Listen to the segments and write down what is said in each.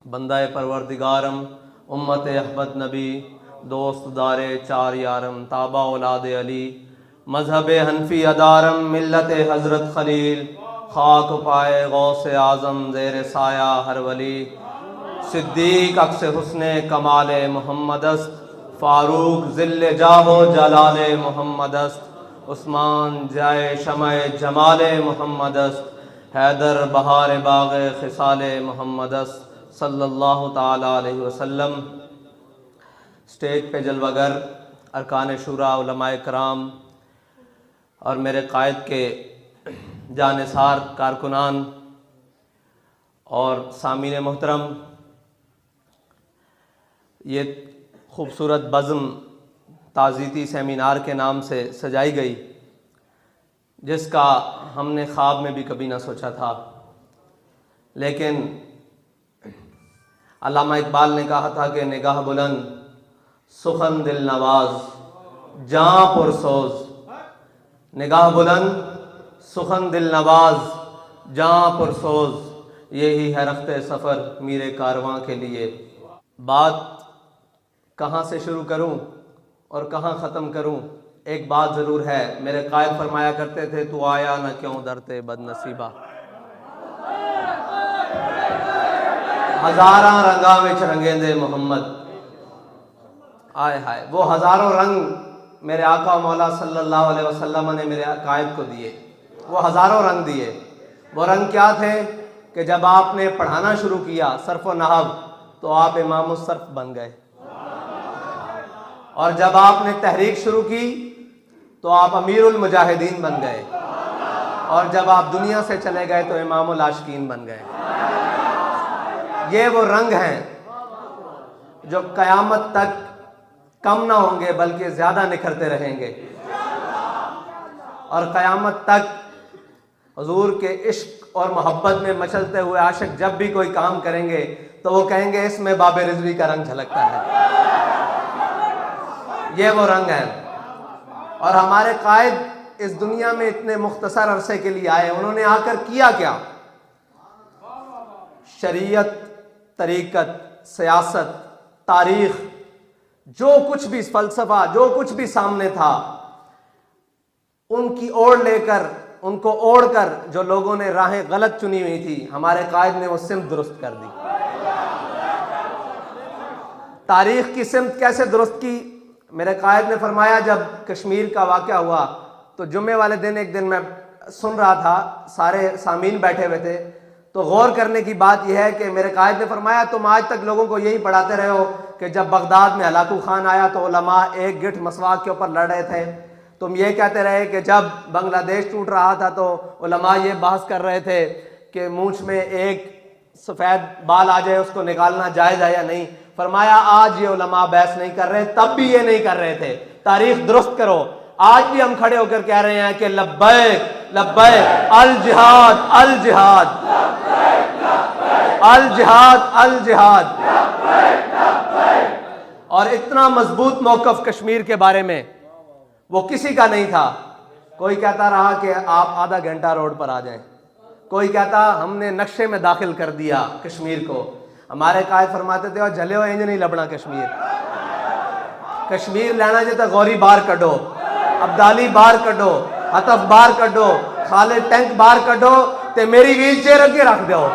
بندہ پروردگارم، امت احمد نبی، دوست دار چار یارم، تابع اولاد علی، مذہب حنفی ادارم، ملت حضرت خلیل، خاک پائے غوث اعظم، زیر سایہ ہر ولی، صدیق عکس حسن کمال محمد است، فاروق ذل جاہ و جلال محمد است، عثمان جائے شمع جمال محمد است، حیدر بہار باغ خصال محمد است صلی اللہ تعالی علیہ وسلم۔ اسٹیج پہ جلوہ گر، ارکان شورا، علماء کرام اور میرے قائد کے جانثار کارکنان اور سامعین محترم، یہ خوبصورت بزم تعزیتی سیمینار کے نام سے سجائی گئی، جس کا ہم نے خواب میں بھی کبھی نہ سوچا تھا، لیکن علامہ اقبال نے کہا تھا کہ نگاہ بلند، سخن دل نواز، جاں پرسوز، نگاہ بلند، سخن دل نواز، جاں پرسوز، یہی ہے رخت سفر میرے کارواں کے لیے۔ بات کہاں سے شروع کروں اور کہاں ختم کروں؟ ایک بات ضرور ہے، میرے قائد فرمایا کرتے تھے، تو آیا نہ کیوں درتے بد نصیبہ، ہزاراں رنگاں وچ رنگیں دے محمد۔ آئے ہائے، وہ ہزاروں رنگ میرے آقا مولا صلی اللہ علیہ وسلم نے میرے قائد کو دیے، وہ ہزاروں رنگ دیے۔ وہ رنگ کیا تھے کہ جب آپ نے پڑھانا شروع کیا صرف و نحو تو آپ امام الصرف بن گئے، اور جب آپ نے تحریک شروع کی تو آپ امیر المجاہدین بن گئے، اور جب آپ دنیا سے چلے گئے تو امام العاشقین بن گئے۔ یہ وہ رنگ ہیں جو قیامت تک کم نہ ہوں گے بلکہ زیادہ نکھرتے رہیں گے، اور قیامت تک حضور کے عشق اور محبت میں مچلتے ہوئے عاشق جب بھی کوئی کام کریں گے تو وہ کہیں گے اس میں باب رضوی کا رنگ جھلکتا ہے۔ یہ وہ رنگ ہے، اور ہمارے قائد اس دنیا میں اتنے مختصر عرصے کے لیے آئے، انہوں نے آ کر کیا کیا؟ شریعت، طریقت، سیاست، تاریخ، جو کچھ بھی فلسفہ، جو کچھ بھی سامنے تھا، ان کی اوڑ لے کر، ان کو اوڑ کر جو لوگوں نے راہیں غلط چنی ہوئی تھی، ہمارے قائد نے وہ سمت درست کر دی۔ تاریخ کی سمت کیسے درست کی؟ میرے قائد نے فرمایا، جب کشمیر کا واقعہ ہوا تو جمعے والے دن ایک دن میں سن رہا تھا، سارے سامعین بیٹھے ہوئے تھے، تو غور کرنے کی بات یہ ہے کہ میرے قائد نے فرمایا تم آج تک لوگوں کو یہی پڑھاتے رہے ہو کہ جب بغداد میں ہلاکو خان آیا تو علماء ایک گٹھ مسواک کے اوپر لڑ رہے تھے، تم یہ کہتے رہے کہ جب بنگلہ دیش ٹوٹ رہا تھا تو علماء یہ بحث کر رہے تھے کہ مونچھ میں ایک سفید بال آ جائے اس کو نکالنا جائز ہے یا نہیں۔ فرمایا آج یہ علماء بحث نہیں کر رہے، تب بھی یہ نہیں کر رہے تھے، تاریخ درست کرو۔ آج بھی ہم کھڑے ہو کر کہہ رہے ہیں کہ لبیک لبیک الجہاد الجہاد الجہاد الجہاد، اور اتنا مضبوط موقف کشمیر کے بارے میں وہ کسی کا نہیں تھا۔ کوئی کہتا رہا کہ آپ آدھا گھنٹہ روڈ پر آ جائیں، کوئی کہتا ہم نے نقشے میں داخل کر دیا کشمیر کو۔ ہمارے قائد فرماتے تھے اور جھلے ہو انج نہیں لبنا کشمیر، کشمیر لینا جاتا غوری بار کڈو، عبدالی بار کڈو، عطف بار کڈو، خالد ٹینک بار کڈو تے میری ویل چیئر اگے رکھ دیو،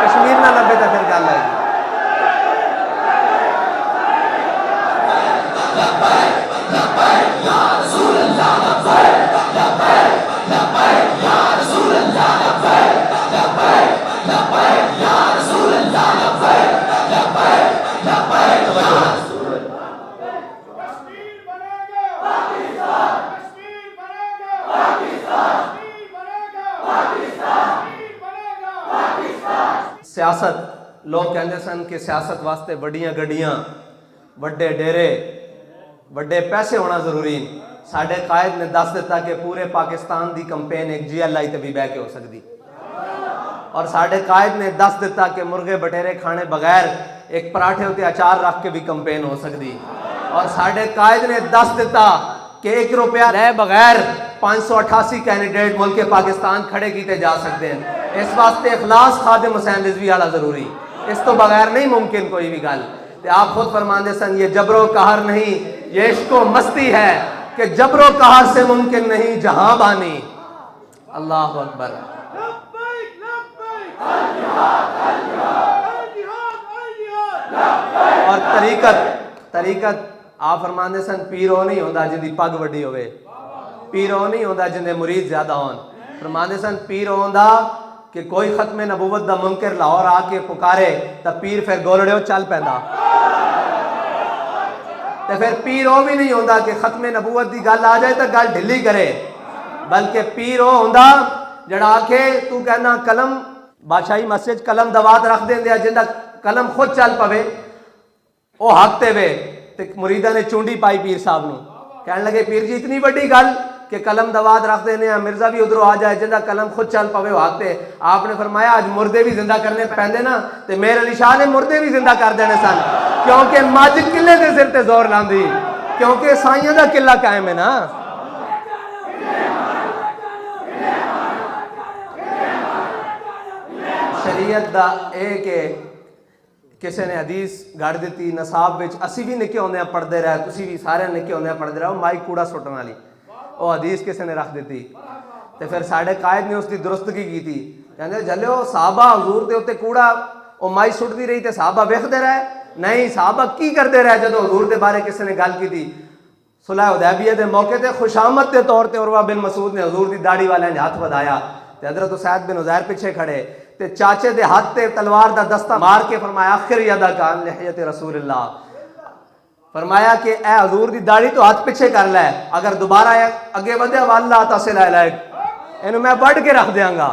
کشمیر نہ لبے تو پھر گل ہے۔ سیاست، لوگ کہندے سن کہ سیاست واسطے وڈیاں گڈیاں، وڈے ڈیرے، وڈے پیسے ہونا ضروری۔ ساڈے قائد نے دس دیتا کہ پورے پاکستان دی کمپین ایک جی ایل آئی تے بھی بہ کے ہو سکتی، اور ساڈے قائد نے دس دیتا کہ مرغے بٹیرے کھانے بغیر ایک پراٹھے ہوتے اچار رکھ کے بھی کمپین ہو سکتی، اور ساڈے قائد نے دس دیتا کہ 1 روپیہ لے بغیر 588 کینڈیڈیٹ ملک پاکستان کھڑے کیتے جا سکتے ہیں۔ اس واسطے اخلاص خادم حسین رضوی والا ضروری، اس تو بغیر نہیں ممکن کوئی بھی گل. تے آپ خود فرماندے سن یہ جبر و قہر نہیں, یہ عشق و مستی ہے کہ جبر و قہر سے ممکن نہیں جہاں بانی. اللہ اکبر. اور طریقت آپ فرماندے سن پیرو نہیں ہوندا جن دی پگ وڈی ہوئے, پیرو نہیں ہوندا جن دے مرید زیادہ ہون. فرماندے سن پیر ہوندا کہ کوئی ختم نبوت دا منکر لاہور آ کے پکارے تا پیر پھر گولڑیو چل پیندا. تے پھر پیر وہ بھی نہیں ہوندا کہ ختم نبوت دی گل آ جائے تا گل ڈھلی کرے, بلکہ پیر وہ ہوندا جڑا آکھے تو کہنا قلم بادشاہی مسجد قلم دوات رکھ دیں دیا جندا قلم خود چل پوے وہ حق تے وے. تے مریدہ نے چونڈی پائی پیر صاحب نو, کہنے لگے پیر جی اتنی بڑی گل کہ قلم دوات رکھ دینے ہیں, مرزا بھی ادھروں آ جائے جندا قلم خود چل پوے وہ حق تے. آپ نے فرمایا آج مردے بھی زندہ کرنے پیندے نا, تے میر علی شاہ نے مردے بھی زندہ کر دینے سن, کیونکہ مجھ قلعے دے سر تے زور لاندی, کیونکہ سائیاں دا قلعہ قائم ہے نا. شریعت دا اے کہ کسی نے حدیث گھڑ دیتی نصاب وچ, اسی بھی نکے ہوندے ہیں پڑھدے رہے, تسی بھی سارے نکے ہوندے ہیں پڑھدے رہے, مائی کوڑا سٹن والی وہ حدیث کسی نے رکھ دیتی. تے پھر ساڈے قائد نے اس دی درستگی کی تھی, کہندے جھلیو صحابہ حضور دے اوتے کوڑا او مائی سٹدی رہی تے صحابہ ویکھدے رہے, نہیں صحابہ کی کردے رہے جدوں حضور دے بارے کسی نے گل کی تھی. صلح حدیبیہ دے موقع تے خوشامد دے طور تے عروہ بن مسعود نے حضور دی داڑھی والے نے ہاتھ ودایا, تے حضرت اسید بن عزیر پیچھے کھڑے تے چاچے دے ہاتھ تے تلوار دا دستہ مار کے فرمایا اخر یدک عن لحیۃ رسول اللہ, فرمایا کہ اے حضور دی داڑھی تو ہاتھ پیچھے کر لے, اگر دوبارہ اگے ودے واللہ تصل الیک اینو میں بڑھ کے رکھ دیاں گا.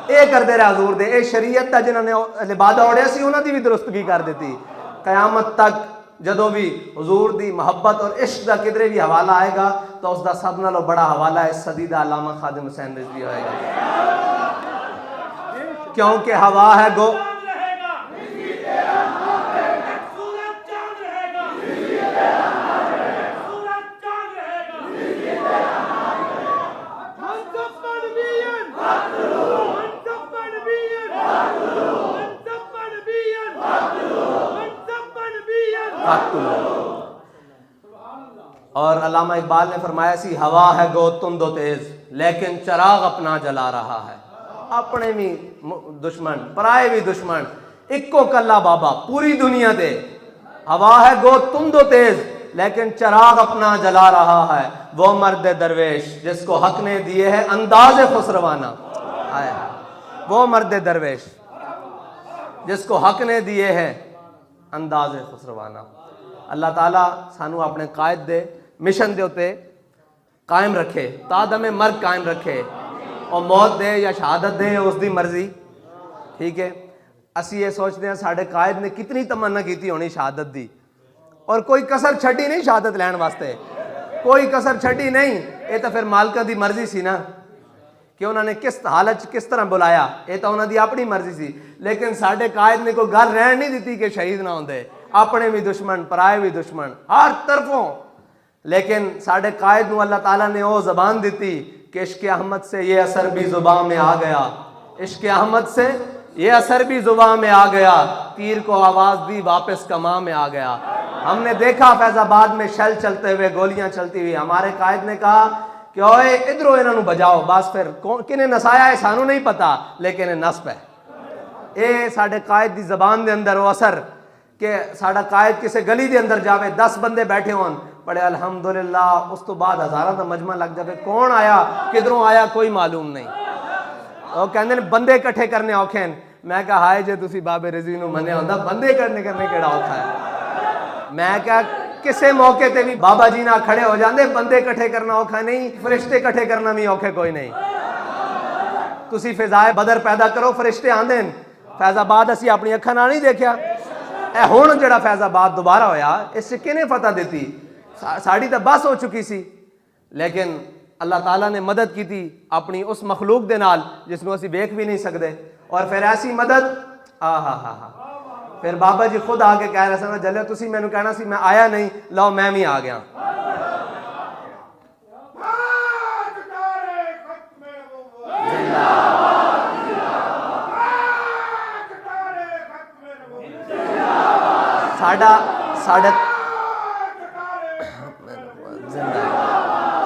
اے کر دے رہے حضور دے, اے شریعت دا جنہاں نے لبادہ اوڑیا سی انہاں دی بھی درستگی کر دیتی. قیامت تک جدوں بھی حضور دی محبت اور عشق دا کدرے بھی حوالہ آئے گا تو اس دا سب نالوں بڑا حوالہ اس صدی دا علامہ خادم حسین رضوی ہوئے گا, کیونکہ ہوا ہے گو اور علامہ اقبال نے فرمایا سی ہوا ہے گو تند و تیز لیکن چراغ اپنا جلا رہا ہے. اپنے بھی دشمن پرائے بھی دشمن اکو کلا بابا پوری دنیا دے. ہوا ہے گو تند و تیز لیکن چراغ اپنا جلا رہا ہے, وہ مرد درویش جس کو حق نے دیے ہے انداز خسروانہ. وہ مرد درویش جس کو حق نے دیے ہے انداز خسروانہ. اللہ تعالیٰ سانو اپنے قائد دے مشن دے ہوتے قائم رکھے, تا دم مرگ قائم رکھے, اور موت دے یا شہادت دے اس دی مرضی. ٹھیک ہے, اسی یہ سوچتے ہیں ساڑھے قائد نے کتنی تمنا کیتی ہونی شہادت دی, اور کوئی کسر چھٹی نہیں شہادت لین واسطے, کوئی کسر چھٹی نہیں. یہ تو پھر مالکہ دی مرضی سی نا کہ انہوں نے کس حالت کس طرح بلایا, یہ تو انہوں دی اپنی مرضی سی. لیکن ساڑھے قائد نے کوئی گل رہن نہیں دیتی کہ شہید نہ ہوندے, اپنے بھی دشمن پرائے بھی دشمن ہر طرفوں. لیکن ساڑھے قائد نو اللہ تعالیٰ نے وہ زبان دیتی کہ عشق احمد سے یہ اثر بھی زبان میں آ گیا, عشق احمد سے یہ اثر بھی زبان میں آ گیا, تیر کو آواز دی واپس کماں میں آ گیا. ہم نے دیکھا فیض آباد میں شیل چلتے ہوئے گولیاں چلتی ہوئی, ہمارے قائد نے کہا کہ اوئے ادھروں انہوں نے بجاؤ, بس پھر کنہیں نسایا ہے سانو نہیں پتا لیکن نصب ہے. اے ساڑھے قائد دی زبان دے اندر وہ اثر کہ ساڑھا قائد کسے گلی دے اندر جاوے 10 بندے بیٹھے ہون پڑھے الحمدللہ, اس تو بعد ہزارہ دا مجمع لگ جاوے, کون آیا کدھروں آیا کوئی معلوم نہیں. وہ کہندے نے بندے کٹھے کرنے اوکھے ہیں. میں کہا ہائے جے تسی بابے رضوی نو منیا ہوندا بندے کرنے کیڑا اوکھا ہے. میں کہا کسے موقع تے بھی بابا جی نہ کھڑے ہو جاندے, بندے کٹھے کرنا اوکھا نہیں, فرشتے کٹھے کرنا بھی اوکھے کوئی نہیں. تسی فضائے بدر پیدا کرو, فرشتے آندے ہیں. فیض آباد اسی اپنی اکھاں نال نہیں دیکھیا, اے ہن جڑا فیض آباد دوبارہ ہویا اس سے کنے فتح دیتی, ساڑی تو بس ہو چکی سی. لیکن اللہ تعالیٰ نے مدد کی تھی اپنی اس مخلوق دے نال جس نو اسی ویکھ بھی نہیں سکدے, اور پھر ایسی مدد پھر بابا جی خود آ کے کہہ رہے سن جلے تسی مینوں کہنا سی میں آیا نہیں, لو میں بھی آ گیا.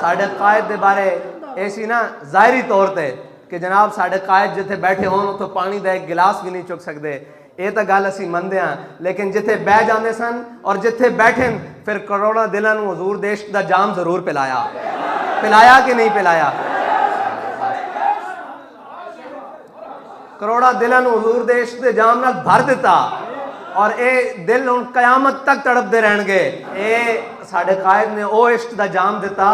ساڈے قائد دے بارے ایسی نا ظاہری طور تے کہ جناب ساڈے قائد جتھے بیٹھے ہون اتھوں پانی دا ایک گلاس بھی نہیں چک سکتے، یہ تو گل اسی مندے ہاں، لیکن جتھے بہ جاندے سن اور جتھے بیٹھن پھر کروڑاں دلاں نوں حضور دے عشق دا جام ضرور پلایا کہ نہیں پلایا؟ کروڑا دلاں نوں حضور دے عشق دے جام نال بھر دیتا، اور اے دل ہن قیامت تک تڑپ دے رہن گے۔ اے ساڈے قائد نے او عشق دا جام دیتا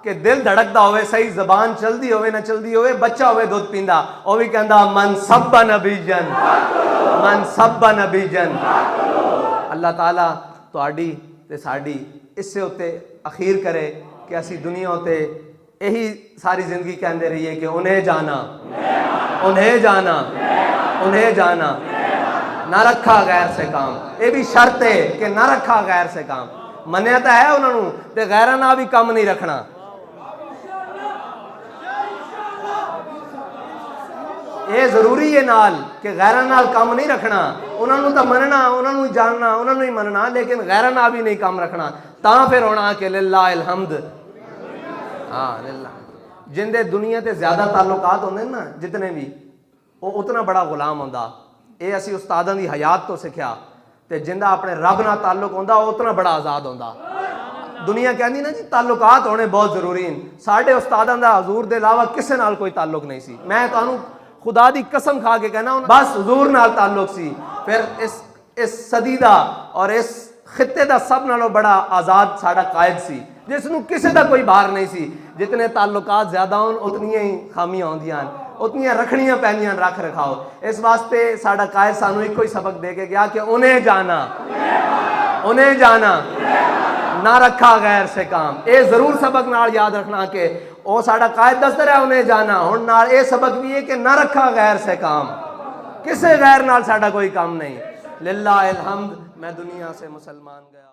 کہ دل دھڑکدا ہوئے، صحیح زبان چلدی ہوئے نہ چلدی ہوئے، بچہ ہوئے دودھ پیندا، او بھی کہندا من سب نبی جن، من سب نبی جن۔ اللہ تعالیٰ تہاڈی تے ساڈی اس سے اتے اخیر کرے کہ اسی دنیا تے یہی ساری زندگی کہندے رہیے کہ انہیں جانا، انہیں جانا، انہیں جانا، نہ رکھا غیر سے کام۔ یہ بھی شرط ہے کہ نہ رکھا غیر سے کام، منیا تو ہے انہوں نے تے غیرہ نہ بھی کم نہیں رکھنا۔ یہ ضروری ہے نال کہ غیرہ نال کام نہیں رکھنا، انہوں نے تو مننا، انہوں نے جاننا، انہوں نے مننا، لیکن غیرہ نال بھی نہیں کام رکھنا۔ تاں پھر ہونا کہ للہ الحمد، ہاں للہ۔ جن دے دنیا تے زیادہ تعلقات ہوندے نا جتنے بھی، وہ اتنا بڑا غلام ہوندا۔ اے اسی استاداں دی حیات تو سکھیا، تے جندا اپنے رب نال تعلق ہوندا وہ اتنا بڑا آزاد ہوندا۔ دنیا کہندی نا جی تعلقات ہونے بہت ضروری ہیں، ساڈے استاداں دا حضور دے علاوہ کسے نال کوئی تعلق نہیں سی۔ میں تانوں خدا دی قسم کھا کے کہنا بس حضور نال تعلق سی۔ پھر اس صدی دا اور اس خطے دا سب نالوں بڑا آزاد ساڈا قائد سی، جس نوں کسے دا کوئی بار نہیں سی۔ جتنے تعلقات زیادہ ہون اتنی ہی خامیاں ہوندیاں، اتنی رکھنیاں پہنیاں رکھ رکھاؤ۔ اس واسطے ساڈا قائد سانوں ایک کوئی سبق دے کے گیا کہ انہیں جانا، انہیں جانا، نہ رکھا غیر سے کام۔ اے ضرور سبق نال یاد رکھنا کہ او ساڈا قائد دستا رہا انہیں جانا، ہن نال اے سبق بھی ہے کہ نہ رکھا غیر سے کام، کسے غیر نال ساڈا کوئی کام نہیں۔ للہ الحمد، میں دنیا سے مسلمان گیا۔